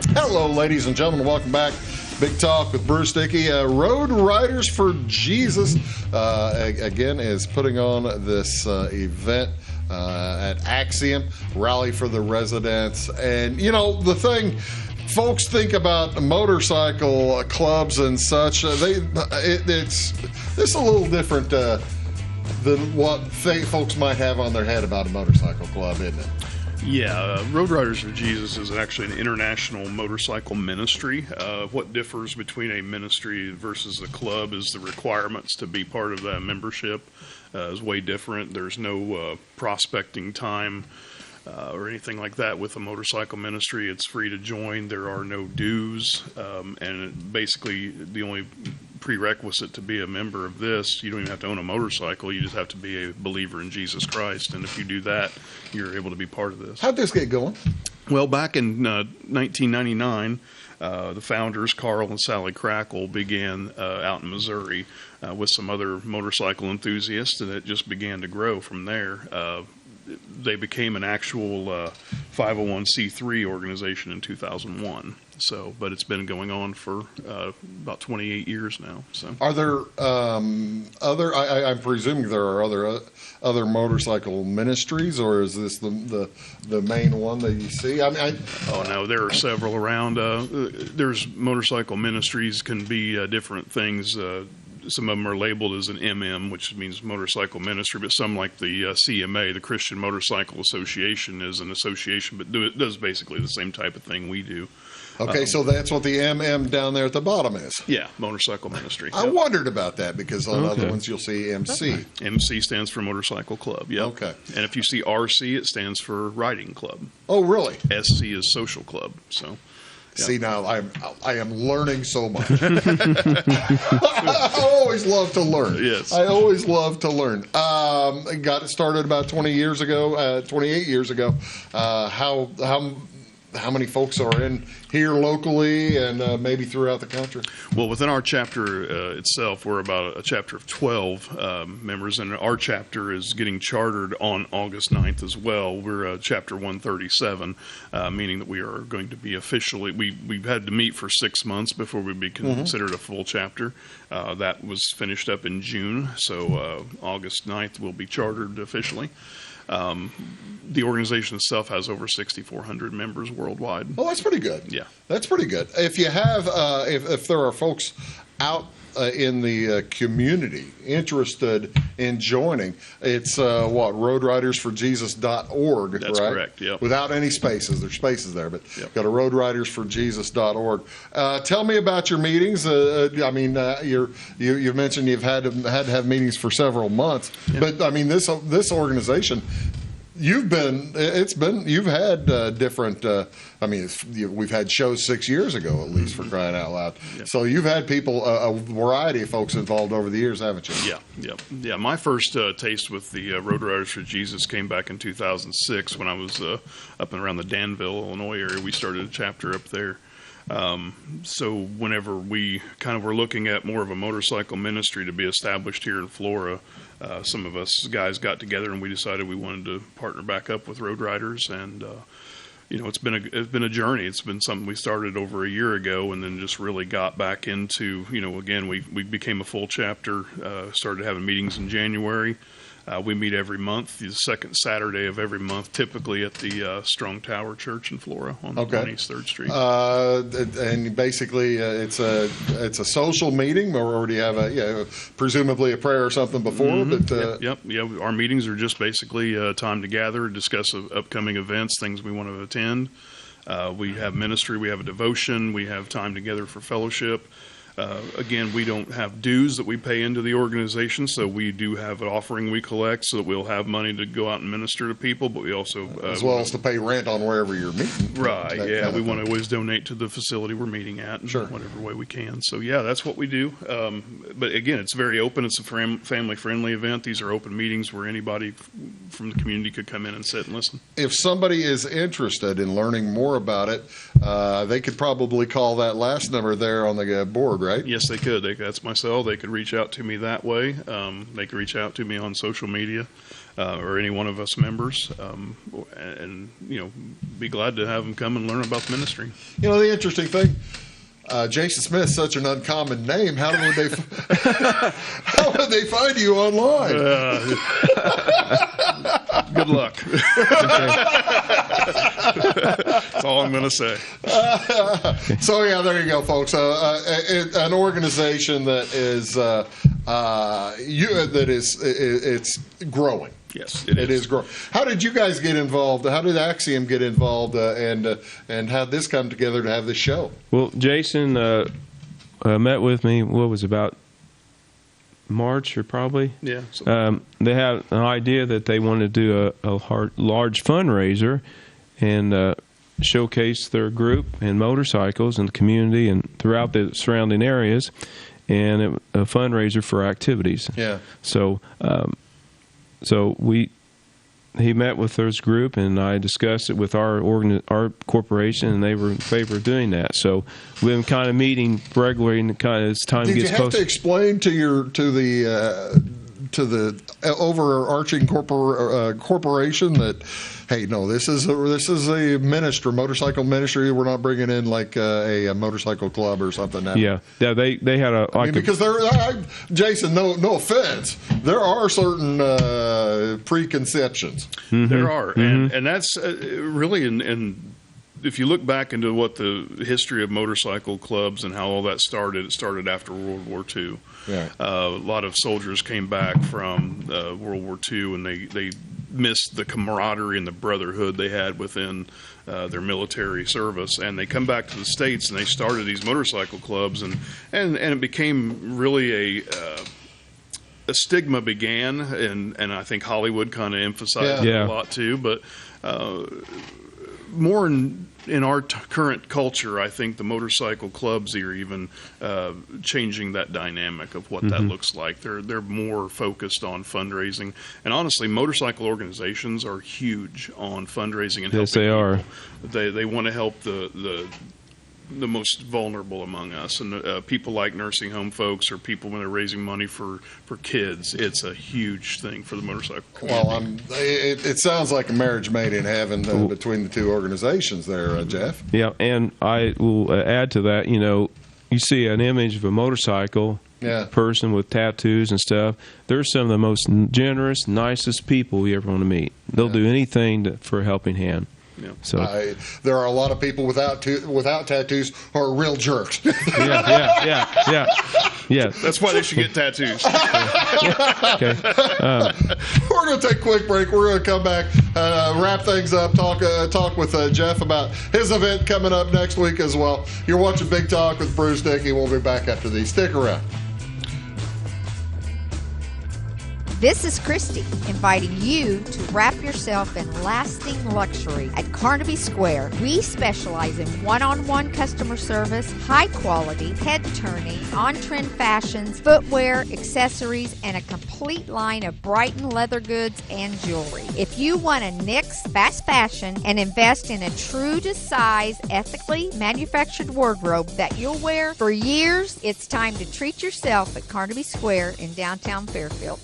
Hello, ladies and gentlemen. Welcome back. Big Talk with Bruce Dickey. Road Riders for Jesus, again, is putting on this event at Axiom, Rally for the Residents. And, you know, the thing... Folks think about motorcycle clubs and such. It's a little different than what folks might have on their head about a motorcycle club, isn't it? Yeah, Road Riders for Jesus is actually an international motorcycle ministry. What differs between a ministry versus a club is the requirements to be part of that membership is way different. There's no prospecting time or anything like that with a motorcycle ministry. It's free to join. There are no dues, and basically the only prerequisite to be a member of this, you don't even have to own a motorcycle. You just have to be a believer in Jesus Christ, and if you do that, you're able to be part of this. How'd this get going? Well, back in 1999, the founders, Carl and Sally Crackle, began out in Missouri with some other motorcycle enthusiasts, and it just began to grow from there. They became an actual 501c3 organization in 2001. So, but it's been going on for about 28 years now. So, are there other? I'm presuming there are other motorcycle ministries, or is this the main one that you see? Oh no, there are several around. There's motorcycle ministries, can be different things. Some of them are labeled as an MM, which means motorcycle ministry, but some, like the CMA, the Christian Motorcycle Association, is an association, but it does basically the same type of thing we do. Okay, so that's what the MM down there at the bottom is. Yeah, motorcycle ministry. I wondered about that, because on other ones you'll see MC. MC stands for motorcycle club. Yep. Okay. And if you see RC, it stands for riding club. Oh, really? SC is social club. So. Yeah. See, now I am learning so much. I always love to learn. Yes. I always love to learn. Got it started about 28 years ago. How many folks are in here locally and maybe throughout the country? Well, within our chapter itself, we're about a chapter of 12 members, and our chapter is getting chartered on August 9th as well. We're chapter 137, meaning that we are going to be officially, we've had to meet for 6 months before we'd be considered a full chapter. That was finished up in June, so August 9th we'll be chartered officially. The organization itself has over 6,400 members worldwide. Oh, that's pretty good. Yeah. That's pretty good. If you have, if there are folks out in the community interested in joining, it's roadridersforjesus.org. That's right? correct. Yep. Without any spaces. There's spaces there, but go to roadridersforjesus.org. Tell me about your meetings. You mentioned you've had to have meetings for several months, but I mean this organization. You've had different. We've had shows 6 years ago, at least, for crying out loud. Yeah. So you've had people, a variety of folks involved over the years, haven't you? Yeah. My first taste with the Road Riders for Jesus came back in 2006 when I was up and around the Danville, Illinois area. We started a chapter up there. So whenever we kind of were looking at more of a motorcycle ministry to be established here in Flora, some of us guys got together and we decided we wanted to partner back up with Road Riders, and it's been a journey. It's been something we started over a year ago, and then just really got back into, again, we became a full chapter, started having meetings in January. We meet every month, the second Saturday of every month, typically at the Strong Tower Church in Flora on East 3rd Street. And basically, it's a social meeting, or do you have presumably a prayer or something before? But Yep. Our meetings are just basically time to gather, discuss upcoming events, things we want to attend. We have ministry, we have a devotion, we have time together for fellowship. Again, we don't have dues that we pay into the organization, so we do have an offering we collect so that we'll have money to go out and minister to people, but we also... as well as to pay rent on wherever you're meeting. Right, we want to always donate to the facility we're meeting at in whatever way we can. So, that's what we do. But again, it's very open. It's a family-friendly event. These are open meetings where anybody from the community could come in and sit and listen. If somebody is interested in learning more about it, they could probably call that last number there on the board, right? Yes, they could. That's my cell. They could reach out to me that way. They could reach out to me on social media or any one of us members, and be glad to have them come and learn about the ministry. The interesting thing, Jason Smith, such an uncommon name. How would they find you online? Good luck. That's all I'm going to say. So there you go, folks. An organization that is it's growing. Yes, it is growing. How did you guys get involved? How did Axiom get involved, and how did this come together to have this show? Well, Jason met with me. What was about March, or probably? Yeah. They had an idea that they wanted to do a large fundraiser and showcase their group and motorcycles in the community and throughout the surrounding areas, and a fundraiser for activities. Yeah. So he met with this group, and I discussed it with our corporation, and they were in favor of doing that. So we've been kind of meeting regularly, and kind of as time gets closer. Did you have to explain to overarching corporation that, hey, no, this is a ministry, motorcycle ministry. We're not bringing in like a motorcycle club or something. Now. Yeah. They had because Jason, no offense, there are certain preconceptions. Mm-hmm. There are, and that's really in if you look back into what the history of motorcycle clubs and how all that started, it started after World War II. Yeah. A lot of soldiers came back from World War II, and they missed the camaraderie and the brotherhood they had within their military service, and they come back to the States and they started these motorcycle clubs, and it became really a stigma began, and I think Hollywood kind of emphasized it a lot too, but more in our current culture, I think the motorcycle clubs are even changing that dynamic of what that looks like. They're more focused on fundraising, and honestly, motorcycle organizations are huge on fundraising and helping. Yes, they are. They want to help the most vulnerable among us, and people like nursing home folks or people when they're raising money for kids. It's a huge thing for the motorcycle community. Well, it sounds like a marriage made in heaven between the two organizations there, Jeff. Yeah, and I will add to that, you see an image of a motorcycle person with tattoos and stuff. They're some of the most generous, nicest people you ever want to meet. They'll do anything for a helping hand. Yeah. So there are a lot of people without tattoos who are real jerks. Yeah. That's why they should get tattoos. Okay. We're going to take a quick break. We're going to come back, wrap things up, talk with Jeff about his event coming up next week as well. You're watching Big Talk with Bruce Dickey. We'll be back after these. Stick around. This is Christy, inviting you to wrap yourself in lasting luxury at Carnaby Square. We specialize in one-on-one customer service, high-quality, head-turning, on-trend fashions, footwear, accessories, and a complete line of Brighton leather goods and jewelry. If you want to nix fast fashion and invest in a true-to-size, ethically manufactured wardrobe that you'll wear for years, it's time to treat yourself at Carnaby Square in downtown Fairfield.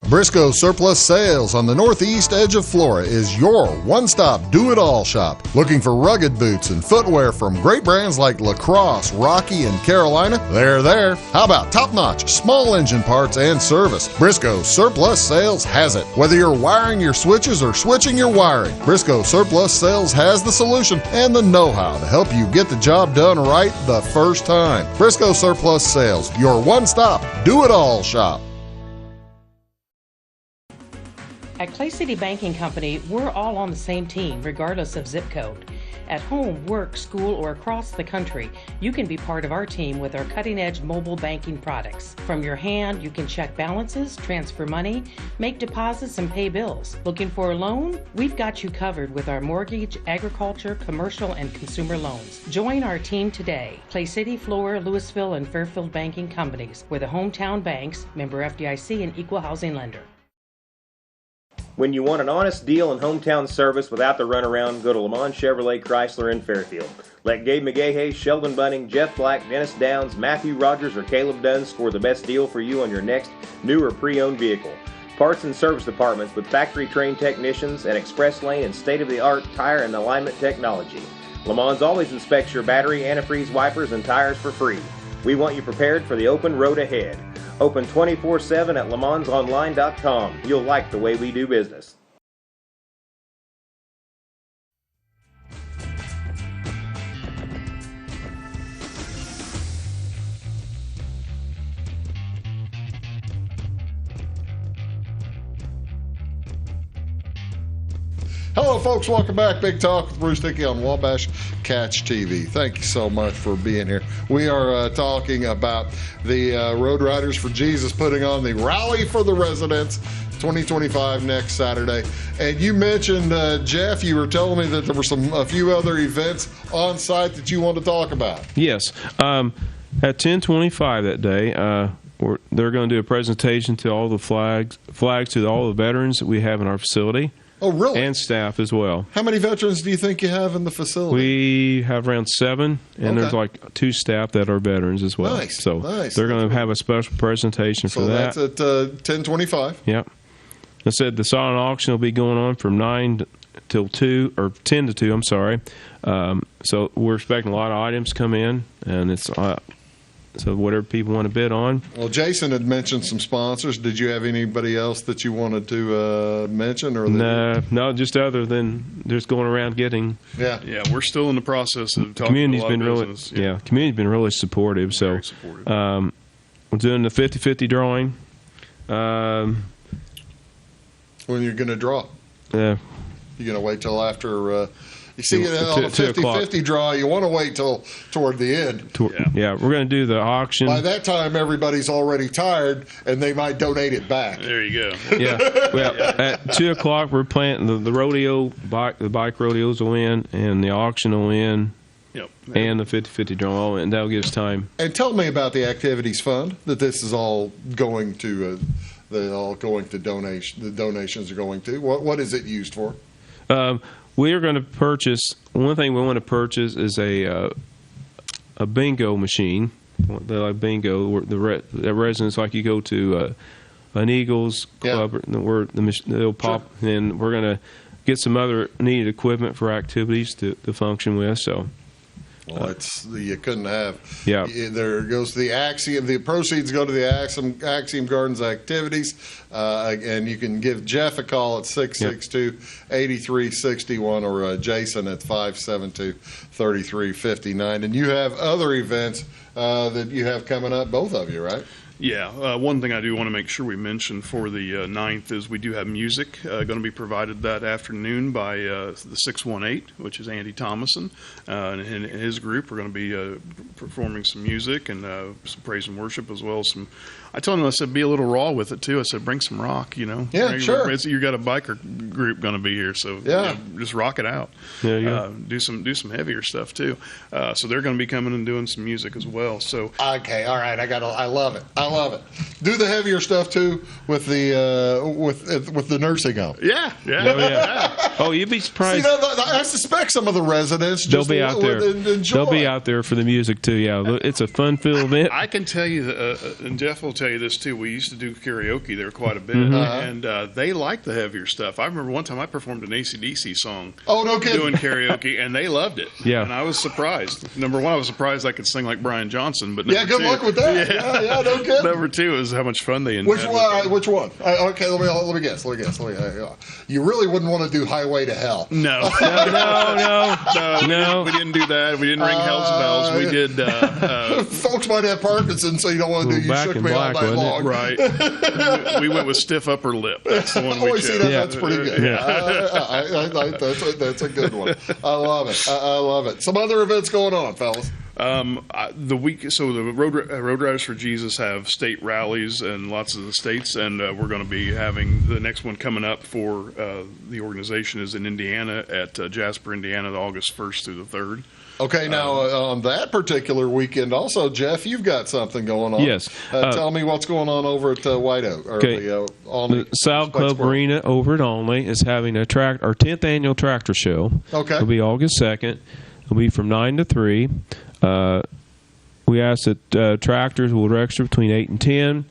Briscoe Surplus Sales on the northeast edge of Flora is your one-stop do-it-all shop. Looking for rugged boots and footwear from great brands like Lacrosse, Rocky, and Carolina? They're there. How about top-notch small engine parts and service? Briscoe Surplus Sales has it. Whether you're wiring your switches or switching your wiring, Briscoe Surplus Sales has the solution and the know-how to help you get the job done right the first time. Briscoe Surplus Sales, your one-stop do-it-all shop. At Clay City Banking Company, we're all on the same team, regardless of zip code. At home, work, school, or across the country, you can be part of our team with our cutting-edge mobile banking products. From your hand, you can check balances, transfer money, make deposits, and pay bills. Looking for a loan? We've got you covered with our mortgage, agriculture, commercial, and consumer loans. Join our team today. Clay City, Flora, Louisville, and Fairfield Banking Companies. We're the hometown banks, member FDIC, and equal housing lender. When you want an honest deal and hometown service without the runaround, go to Lamont Chevrolet Chrysler in Fairfield. Let Gabe McGahey, Sheldon Bunning, Jeff Black, Dennis Downs, Matthew Rogers, or Caleb Dunn score the best deal for you on your next new or pre-owned vehicle. Parts and service departments with factory-trained technicians and express lane and state-of-the-art tire and alignment technology. Lamont always inspects your battery, antifreeze, wipers, and tires for free. We want you prepared for the open road ahead. Open 24/7 at LeMansOnline.com. You'll like the way we do business. Hello, folks. Welcome back. Big Talk with Bruce Dickey on Wabash Catch TV. Thank you so much for being here. We are talking about the Road Riders for Jesus putting on the Rally for the Residents 2025 next Saturday. And you mentioned, Jeff, you were telling me that there were a few other events on site that you want to talk about. Yes. At 10:25 that day, they're going to do a presentation to all the flags to all the veterans that we have in our facility. Oh, really? And staff as well. How many veterans do you think you have in the facility? We have around 7, and there's like 2 staff that are veterans as well. Nice. So they're going to have a special presentation for that. So that's at 10:25. Yep. I said the silent auction will be going on from 9 till 2, or 10 to 2, I'm sorry. So we're expecting a lot of items come in, and it's so whatever people want to bid on. Well, Jason had mentioned some sponsors. Did you have anybody else that you wanted to mention? Or No, just other than just going around getting. Yeah, we're still in the process of talking Community's to a lot been of really, business. community's been really supportive. So, we're doing the 50-50 drawing. When you're going to draw? Yeah. You're going to wait till after. You see, on a 2 o'clock. 50-50 draw, you want to wait till toward the end. Yeah, we're going to do the auction. By that time, everybody's already tired, and they might donate it back. There you go. Yeah. Well, at 2 o'clock, we're planning the rodeo, the bike rodeos will end, and the auction will end. Yep. And the 50-50 draw, and that'll give us time. And tell me about the activities fund that this is all going to. They're all going to donation. The donations are going to. What is it used for? We are going to purchase. One thing we want to purchase is a bingo machine. Like bingo, where the residents, like you go to an Eagles club, where they'll pop. And we're going to get some other needed equipment for activities to function with. So. Well, you couldn't have. Yeah. There goes the Axiom. The proceeds go to the Axiom Gardens activities, and you can give Jeff a call at 662-8361 or Jason at 572-3359. And you have other events that you have coming up, both of you, right? Yeah, one thing I do want to make sure we mention for the 9th is we do have music going to be provided that afternoon by the 618, which is Andy Thomason, and his group. We're going to be performing some music and some praise and worship, as well as some. I told him, I said, be a little raw with it too. I said, bring some rock, Yeah, sure. You got a biker group going to be here, so just rock it out. Yeah. Do some heavier stuff too. So they're going to be coming and doing some music as well. So okay, all right, I love it. I love it. Do the heavier stuff too with the with the nursing home. Yeah. Oh, you'd be surprised. See, I suspect some of the residents they'll be out there. Enjoy. They'll be out there for the music too. Yeah, it's a fun-filled event. I can tell you, and Jeff will tell you this too. We used to do karaoke there quite a bit, and they like the heavier stuff. I remember one time I performed an AC/DC song. Oh, no kidding. Doing karaoke, and they loved it. Yeah, and I was surprised. Number one, I was surprised I could sing like Brian Johnson. But good luck with that. Yeah, no kidding. Number two is how much fun they enjoyed. Which one? Okay, let me guess. You really wouldn't want to do Highway to Hell. No. We didn't do that. We didn't ring Hell's Bells. We did. Folks might have Parkinson's, so you don't want to do You Shook Me All Night Long. Right. We went with Stiff Upper Lip. That's the one we chose. See, that's pretty good. That's a good one. I love it. Some other events going on, fellas. The Road Riders for Jesus have state rallies in lots of the states, and we're going to be having the next one coming up for the organization is in Indiana at Jasper, Indiana, August 1st through the 3rd. Okay, now on that particular weekend, also, Jeff, you've got something going on. Yes. Tell me what's going on over at White Oak. Or the South Club Arena over at Olney is having our 10th annual tractor show. Okay. It'll be August 2nd. It'll be from 9 to 3. We ask that tractors will register between 8 and 10.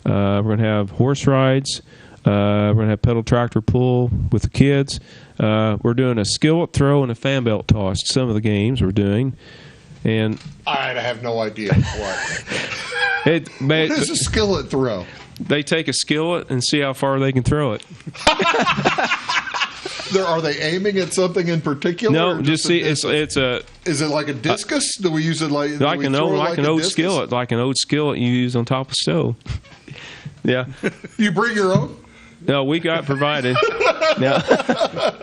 We're going to have horse rides. We're going to have pedal tractor pull with the kids. We're doing a skillet throw and a fan belt toss. Some of the games we're doing. And I have no idea what. What is a skillet throw? They take a skillet and see how far they can throw it. Are they aiming at something in particular? No, just see. It's a. Is it like a discus? Do we use it like an old skillet, like an old skillet you use on top of stove? Yeah. You bring your own? No, we got provided. Now,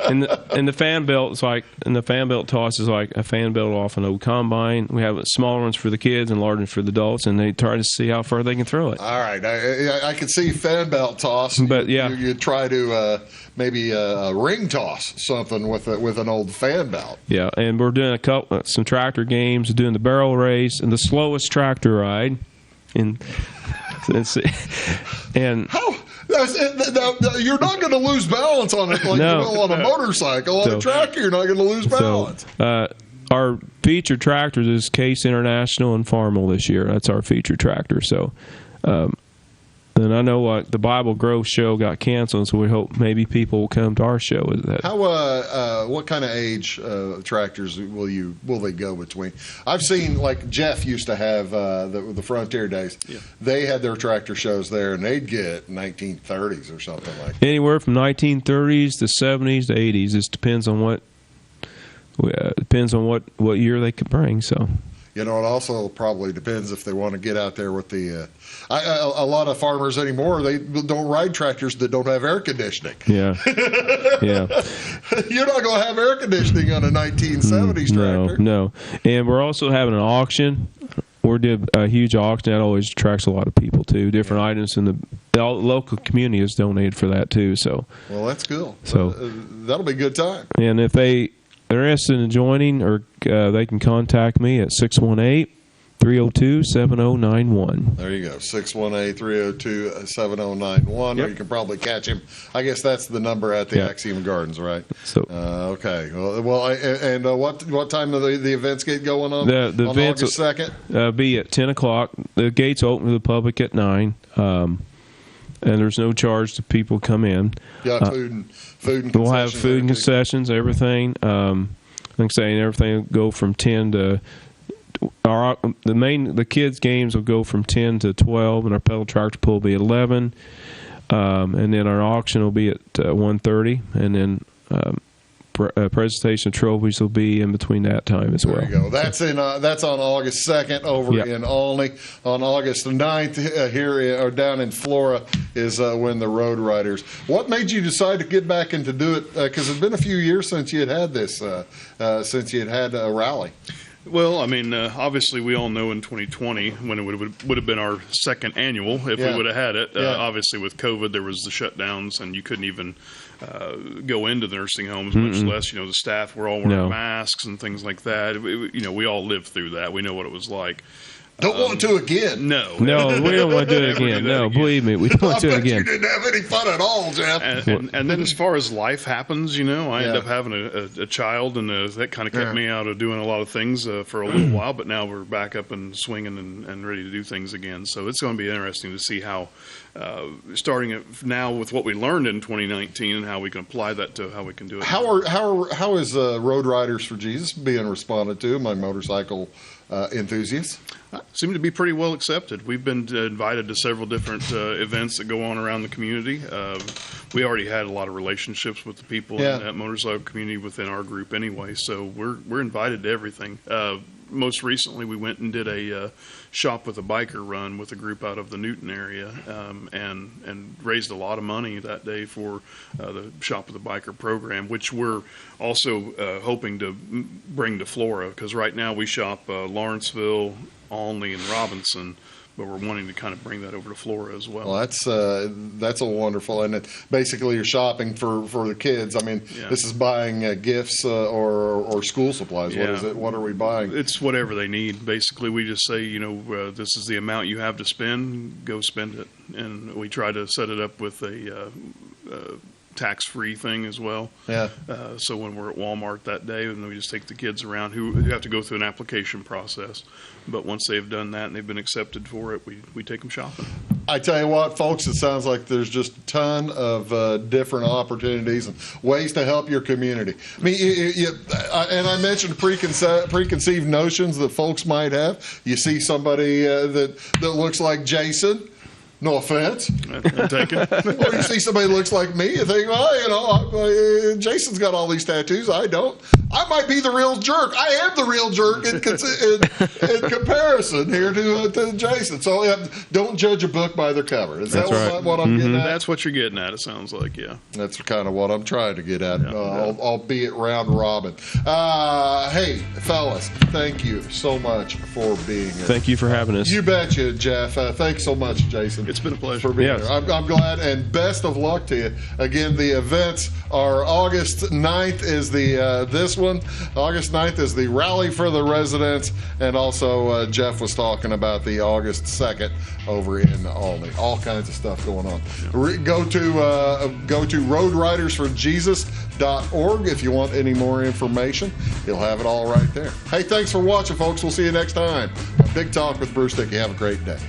and the fan belt is the fan belt toss is like a fan belt off an old combine. We have smaller ones for the kids and larger ones for the adults, and they try to see how far they can throw it. All right, I can see fan belt toss, but you try to maybe ring toss something with an old fan belt. Yeah, and we're doing some tractor games, doing the barrel race and the slowest tractor ride, and how. You're not going to lose balance on it like you will on a motorcycle. On a tractor, you're not going to lose balance. Our featured tractors is Case International and Farmall this year. That's our featured tractor. So, and I know the Bible Grove show got canceled, so we hope maybe people will come to our show. How? What kind of age tractors will they go between? I've seen like Jeff used to have the Frontier Days. Yeah. They had their tractor shows there, and they'd get 1930s or something like that. Anywhere from 1930s to 70s to 80s. It depends on what year they could bring. So. It also probably depends if they want to get out there with the. A lot of farmers anymore, they don't ride tractors that don't have air conditioning. Yeah, yeah. You're not going to have air conditioning on a 1970s tractor. No. And we're also having an auction. We did a huge auction that always attracts a lot of people too. Different items in the local community has donated for that too. So. Well, that's cool. So that'll be a good time. And if they're interested in joining, or they can contact me at 618-302-7091. There you go, 618-302-7091. Or you can probably catch him. I guess that's the number at the Axiom Gardens, right? So okay. Well, what time do the events get going on? The on events August 2nd? Be at 10 o'clock. The gates open to the public at 9. And there's no charge to people come in. Yeah, food and concessions. We'll have food and concessions, everything. Like I say, everything will go from 10 to the kids' games will go from 10 to 12, and our pedal tractor pull will be at 11, and then our auction will be at 1:30, and then presentation of trophies will be in between that time as well. There you go. That's on August 2nd over in Olney. On August 9th here or down in Flora is when the Road Riders. What made you decide to get back and to do it? Because it's been a few years since you had this, since you had a rally. Well, I mean, obviously, we all know in 2020 when it would have been our second annual if we would have had it. Obviously, with COVID, there was the shutdowns, and you couldn't even go into the nursing homes, much less, the staff were all wearing masks and things like that. We all lived through that. We know what it was like. Don't want to again. No, we don't want to do it again. No, believe me, we don't want to do it again. You didn't have any fun at all, Jeff. And then as far as life happens, I ended up having a child, and that kind of kept me out of doing a lot of things for a little while. But now we're back up and swinging and ready to do things again. So it's going to be interesting to see how, starting it now with what we learned in 2019 and how we can apply that to how we can do it. How is Road Riders for Jesus being responded to? My motorcycle enthusiasts seem to be pretty well accepted. We've been invited to several different events that go on around the community. We already had a lot of relationships with the people in that motorcycle community within our group anyway, so we're invited to everything. Most recently, we went and did a shop with a biker run with a group out of the Newton area, and raised a lot of money that day for the shop with a biker program, which we're also hoping to bring to Flora, because right now we shop Lawrenceville, Olney, and Robinson, but we're wanting to kind of bring that over to Flora as well. Well, that's a wonderful, and basically you're shopping for the kids. I mean, this is buying gifts or school supplies. What is it? What are we buying? It's whatever they need. Basically, we just say, this is the amount you have to spend. Go spend it, and we try to set it up with a tax-free thing as well. Yeah. So when we're at Walmart that day, and we just take the kids around who have to go through an application process. But once they've done that and they've been accepted for it, we take them shopping. I tell you what, folks, it sounds like there's just a ton of different opportunities and ways to help your community. I mean, and I mentioned preconceived notions that folks might have. You see somebody that looks like Jason. No offense. I'll take it. Or you see somebody that looks like me, you think, well, Jason's got all these tattoos. I don't. I might be the real jerk. I am the real jerk in comparison here to Jason. So don't judge a book by their cover. Is that what I'm getting at? That's what you're getting at, it sounds like, yeah. That's kind of what I'm trying to get at, albeit round robin. Hey, fellas, thank you so much for being here. Thank you for having us. You betcha, Jeff. Thanks so much, Jason. It's been a pleasure. For being here. I'm glad, and best of luck to you. Again, the events are August 9th is this one. August 9th is the Rally for the Residents, and also Jeff was talking about the August 2nd over in Olney. All kinds of stuff going on. Go to roadridersforjesus.org if you want any more information. You'll have it all right there. Hey, thanks for watching, folks. We'll see you next time. Big Talk with Bruce Dickey. Have a great day.